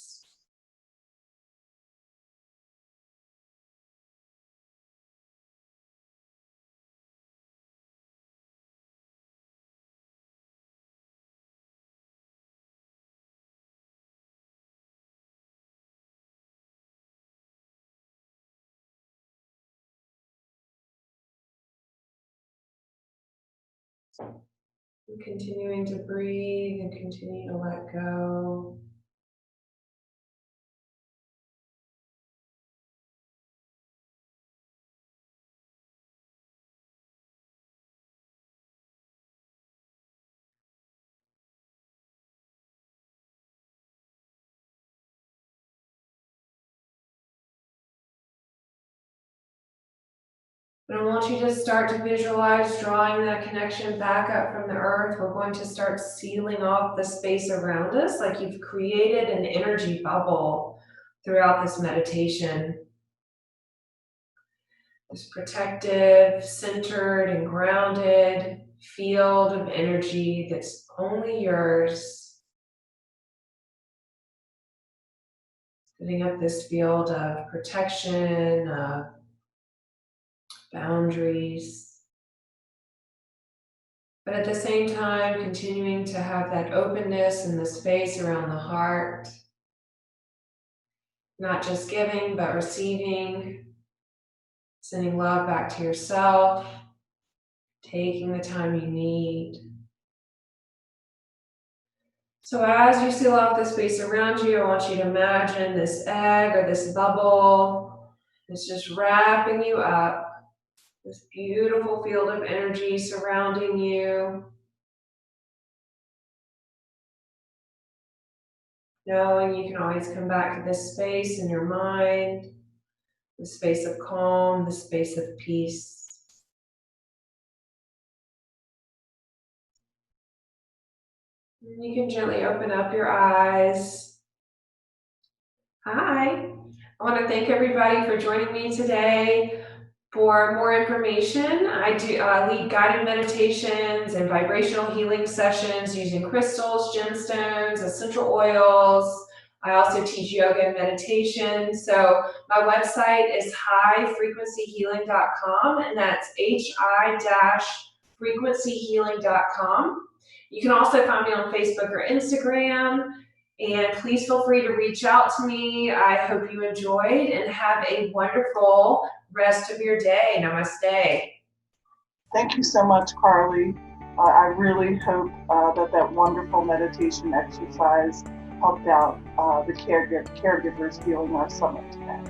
And continuing to breathe and continue to let go. And I want you to start to visualize drawing that connection back up from the earth. We're going to start sealing off the space around us like you've created an energy bubble throughout this meditation. This protective, centered, and grounded field of energy that's only yours. Setting up this field of protection, of boundaries, but at the same time continuing to have that openness and the space around the heart, not just giving but receiving, sending love back to yourself, taking the time you need. So as you seal off the space around you, I want you to imagine this egg or this bubble that's just wrapping you up. This beautiful field of energy surrounding you. Knowing you can always come back to this space in your mind, the space of calm, the space of peace. And you can gently open up your eyes. Hi. I want to thank everybody for joining me today. For more information, I do lead guided meditations and vibrational healing sessions using crystals, gemstones, essential oils. I also teach yoga and meditation. So my website is highfrequencyhealing.com, and that's hi-frequencyhealing.com. You can also find me on Facebook or Instagram. And please feel free to reach out to me. I hope you enjoyed and have a wonderful rest of your day. Namaste. Thank you so much, Carly. I really hope that wonderful meditation exercise helped out the caregivers viewing our summit today.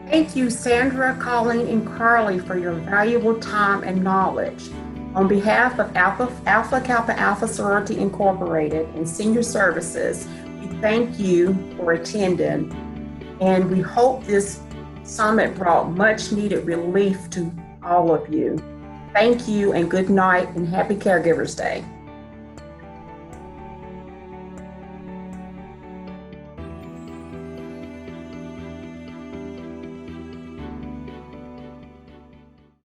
Thank you, Sandra, Colleen, and Carly, for your valuable time and knowledge. On behalf of Alpha Kappa Alpha Sorority Incorporated and Senior Services, we thank you for attending, and we hope this summit brought much needed relief to all of you. Thank you, and good night, and happy Caregivers Day.